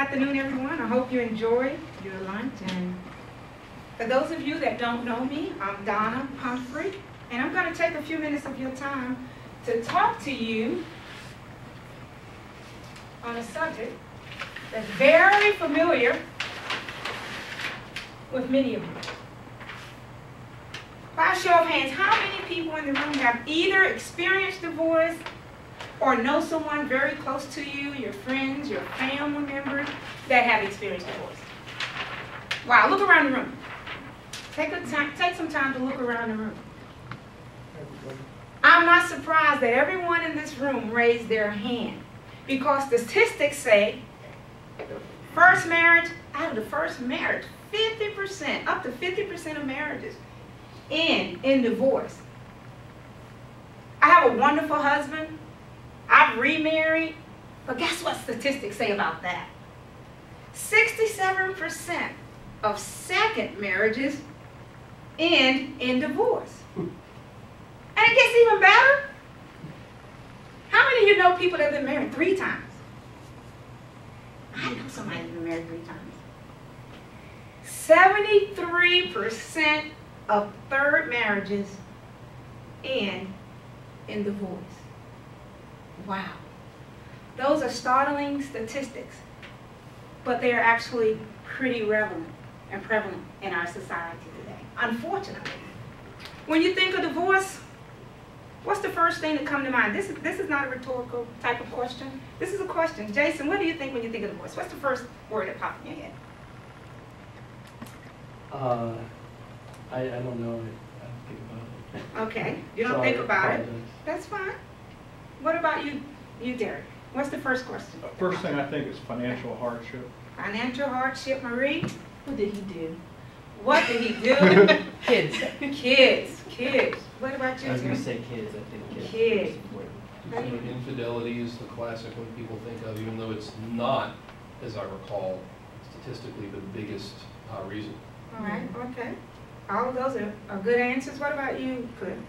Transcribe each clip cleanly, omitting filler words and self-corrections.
afternoon, everyone. I hope you enjoyed your lunch. And for those of you that don't know me, I'm Donna Pumphrey, and I'm going to take a few minutes of your time to talk to you on a subject that's very familiar with many of you. By a show of hands, how many people in the room have either experienced divorce or know someone very close to you, your friends, your family members, that have experienced divorce? Wow, look around the room. Take some time to look around the room. I'm not surprised that everyone in this room raised their hand, because statistics say first marriage, out of the first marriage, 50%, up to 50% of marriages end in divorce. I have a wonderful husband. I've remarried, but guess what statistics say about that? 67% of second marriages end in divorce. And it gets even better. How many of you know people that have been married 3 times? I know somebody who's been married 3 times. 73% of third marriages end in divorce. Wow. Those are startling statistics, but they are actually pretty relevant and prevalent in our society today, unfortunately. When you think of divorce, what's the first thing that comes to mind? This is not a rhetorical type of question. This is a question. Jason, what do you think when you think of divorce? What's the first word that pops in your head? I don't know. I don't think about it. Okay, you don't think about it. That's fine. What about you, Derek? What's the first question? First thing I think is financial hardship. Financial hardship, Marie? What did he do? What did he do? Kids. Kids. What about you, I was going to Tim? say kids. I think kids. Kids. is important. Right. You know, infidelity is the classic one people think of, even though it's not, as I recall, statistically the biggest reason. All right, okay. All of those are good answers. What about you, Cliff?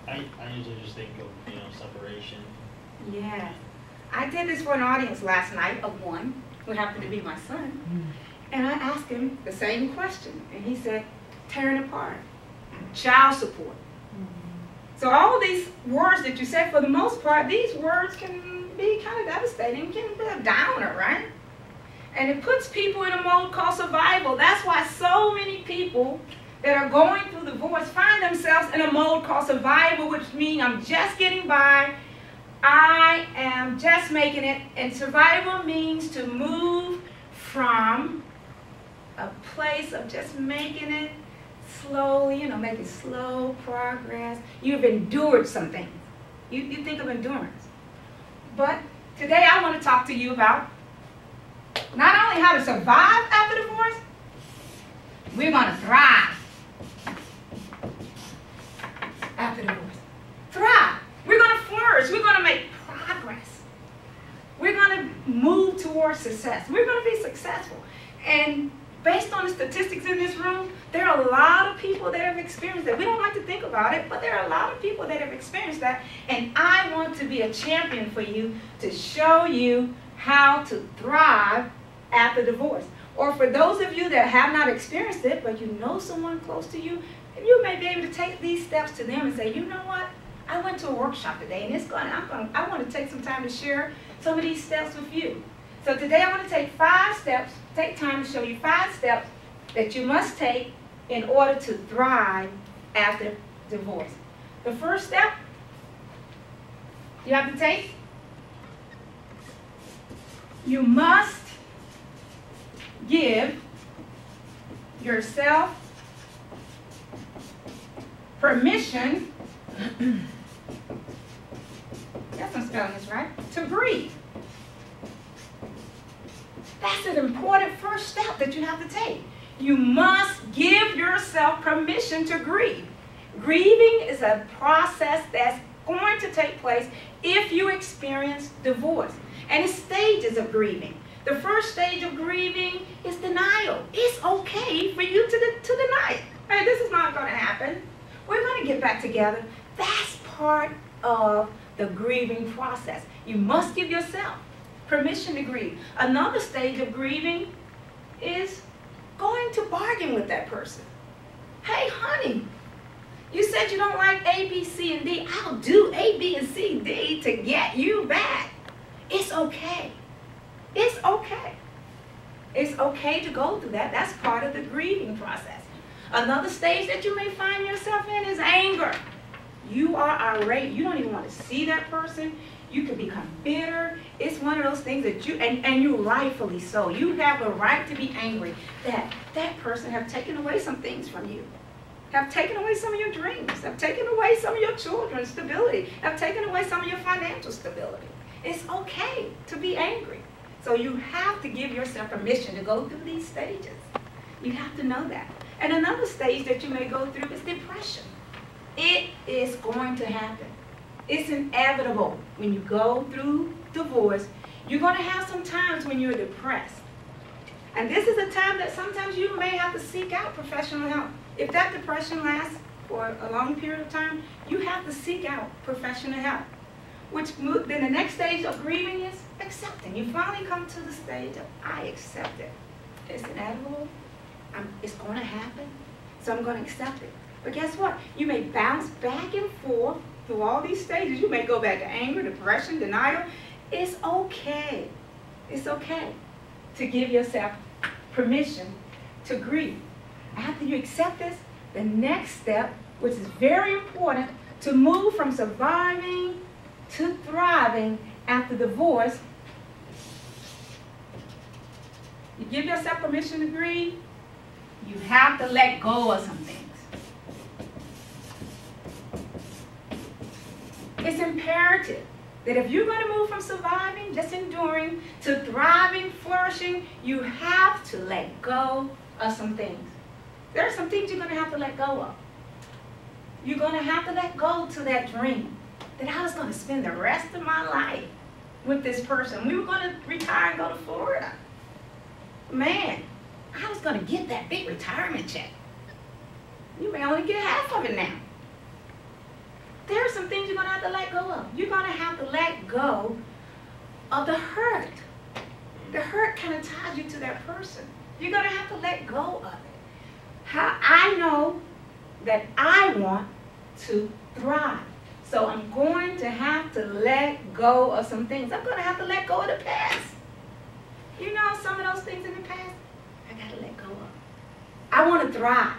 I usually just think of, separation. Yeah. I did this for an audience last night of one who happened to be my son. And I asked him the same question. And he said, tearing apart, child support. So all these words that you said, for the most part, these words can be kind of devastating, can be a downer, right? And it puts people in a mode called survival. That's why so many people that are going through divorce find themselves in a mode called survival, which means I'm just getting by, I am just making it. And survival means to move from a place of just making it slowly, making slow progress. You've endured some things. You think of endurance. But today I want to talk to you about not only how to survive after divorce, we're going to thrive after divorce. Thrive. We're going to flourish. We're going to make progress. We're going to move towards success. We're going to be successful. And based on the statistics in this room, there are a lot of people that have experienced that. We don't like to think about it, but there are a lot of people that have experienced that. And I want to be a champion for you to show you how to thrive after divorce. Or for those of you that have not experienced it, but you know someone close to you, you may be able to take these steps to them and say, you know what? I went to a workshop today, and I want to take some time to share some of these steps with you. So today I want to take 5 steps, take time to show you 5 steps that you must take in order to thrive after divorce. The first step you have to take, you must give yourself permission, yes, I'm spelling this right, to grieve. That's an important first step that you have to take. You must give yourself permission to grieve. Grieving is a process that's going to take place if you experience divorce. And it's stages of grieving. The first stage of grieving is denial. It's okay for you to deny it. Hey, this is not going to happen. We're going to get back together. That's part of the grieving process. You must give yourself permission to grieve. Another stage of grieving is going to bargain with that person. Hey, honey, you said you don't like A, B, C, and D. I'll do A, B, and C, D to get you back. It's okay. It's okay. It's okay to go through that. That's part of the grieving process. Another stage that you may find yourself in is anger. You are irate. You don't even want to see that person. You can become bitter. It's one of those things that and you rightfully so. You have a right to be angry that that person have taken away some things from you. Have taken away some of your dreams. Have taken away some of your children's stability. Have taken away some of your financial stability. It's okay to be angry. So you have to give yourself permission to go through these stages. You have to know that. And another stage that you may go through is depression. It is going to happen. It's inevitable. When you go through divorce, you're going to have some times when you're depressed. And this is a time that sometimes you may have to seek out professional help. If that depression lasts for a long period of time, you have to seek out professional help. Then the next stage of grieving is accepting. You finally come to the stage of, I accept it. It's inevitable. It's going to happen. So I'm going to accept it. But guess what? You may bounce back and forth through all these stages. You may go back to anger, depression, denial. It's okay. It's okay to give yourself permission to grieve. After you accept this, the next step, which is very important, to move from surviving to thriving after divorce, you give yourself permission to grieve, you have to let go of some things. It's imperative that if you're going to move from surviving, just enduring, to thriving, flourishing, you have to let go of some things. There are some things you're going to have to let go of. You're going to have to let go to that dream that I was going to spend the rest of my life with this person. We were going to retire and go to Florida. Man, I was going to get that big retirement check. You may only get half of it now. There are some things you're going to have to let go of. You're going to have to let go of the hurt. The hurt kind of ties you to that person. You're going to have to let go of it. How I know that I want to thrive. So I'm going to have to let go of some things. I'm going to have to let go of the past. You know, some of those things in the past, I got to let go of. I want to thrive.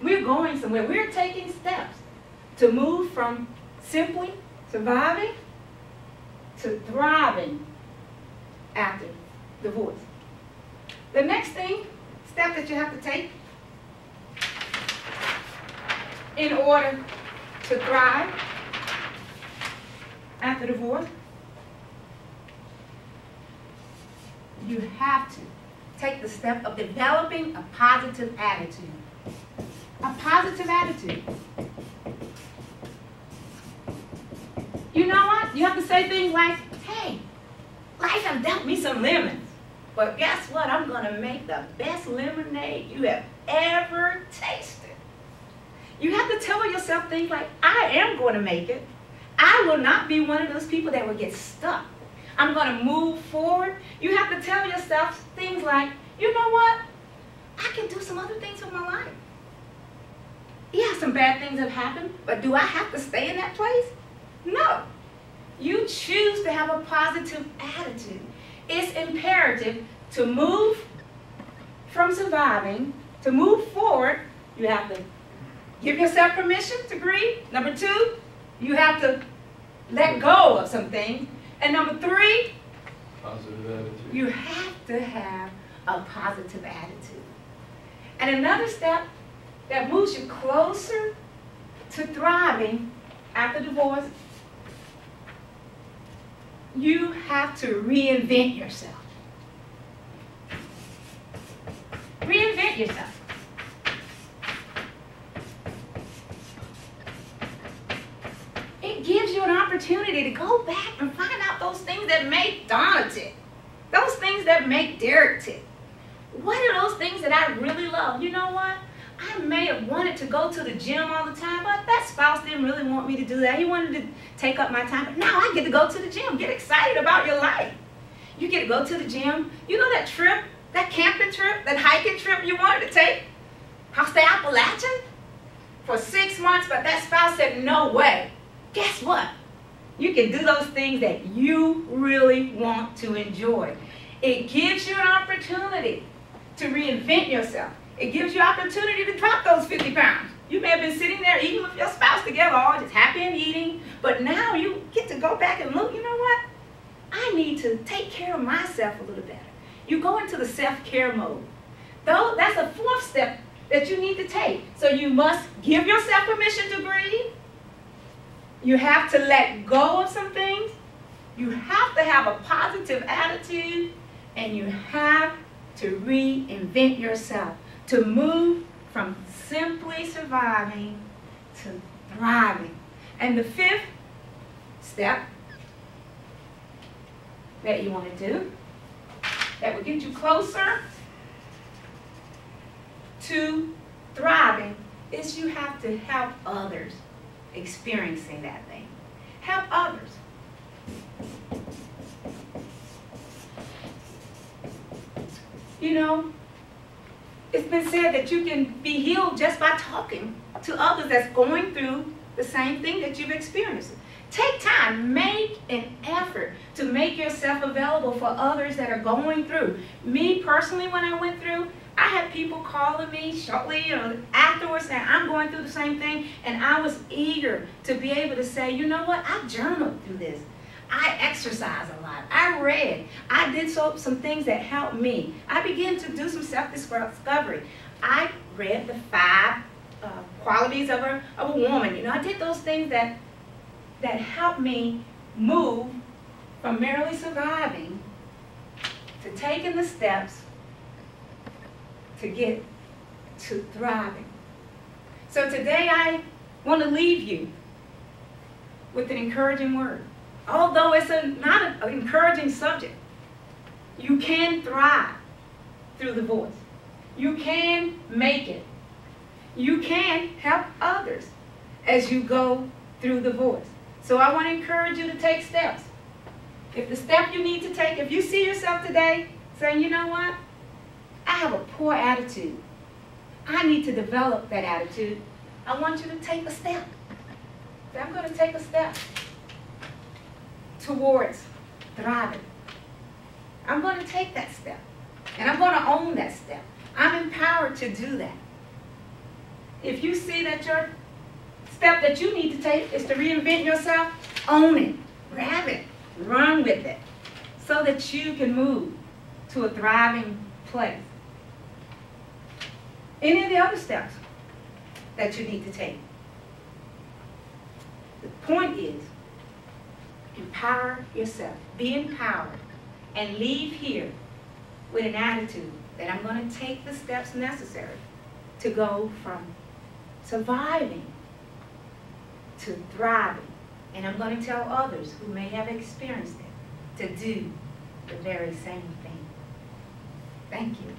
We're going somewhere. We're taking steps to move from simply surviving to thriving after divorce. The next step that you have to take in order to thrive after divorce, you have to take the step of developing a positive attitude. A positive attitude. You know what? You have to say things like, hey, life has dealt me some lemons. But guess what? I'm going to make the best lemonade you have ever tasted. You have to tell yourself things like, I am going to make it. I will not be one of those people that will get stuck. I'm going to move forward. You have to tell yourself things like, you know what? I can do some other things with my life. Yeah, some bad things have happened, but do I have to stay in that place? No. You choose to have a positive attitude. It's imperative to move from surviving, to move forward. You have to give yourself permission to grieve. Number 2, you have to let go of some things. And number 3, Positive attitude. you have to have a positive attitude. And another step that moves you closer to thriving after divorce, you have to reinvent yourself. Reinvent yourself. It gives you an opportunity to go back and find out those things that make Donna tick. Those things that make Derek tick. What are those things that I really love? You know what? I may have wanted to go to the gym all the time, but that spouse didn't really want me to do that. He wanted to take up my time. But now I get to go to the gym. Get excited about your life. You get to go to the gym. You know that trip, that camping trip, that hiking trip you wanted to take across the Appalachian for 6 months, but that spouse said, no way. Guess what? You can do those things that you really want to enjoy. It gives you an opportunity to reinvent yourself. It gives you opportunity to drop those 50 pounds. You may have been sitting there eating with your spouse together, all just happy and eating, but now you get to go back and look, you know what? I need to take care of myself a little better. You go into the self-care mode. Though that's a 4th step that you need to take. So you must give yourself permission to grieve. You have to let go of some things. You have to have a positive attitude, and you have to reinvent yourself, to move from simply surviving to thriving. And the 5th step that you want to do, that will get you closer to thriving, is you have to help others experiencing that thing. Help others. You know, it's been said that you can be healed just by talking to others that's going through the same thing that you've experienced. Take time, make an effort to make yourself available for others that are going through. Me personally, when I went through, I had people calling me shortly, afterwards saying, I'm going through the same thing, and I was eager to be able to say, you know what, I journaled through this. I exercise a lot. I read. I did some things that helped me. I began to do some self-discovery. I read the 5 qualities of a woman. I did those things that helped me move from merely surviving to taking the steps to get to thriving. So today I want to leave you with an encouraging word. Although it's not an encouraging subject, you can thrive through the voice. You can make it. You can help others as you go through the voice. So I want to encourage you to take steps. If the step you need to take, if you see yourself today saying, you know what, I have a poor attitude. I need to develop that attitude. I want you to take a step. I'm going to take a step towards thriving. I'm going to take that step. And I'm going to own that step. I'm empowered to do that. If you see that your step that you need to take is to reinvent yourself, own it, grab it, run with it, so that you can move to a thriving place. Any of the other steps that you need to take. The point is, empower yourself. Be empowered and leave here with an attitude that I'm going to take the steps necessary to go from surviving to thriving. And I'm going to tell others who may have experienced it to do the very same thing. Thank you.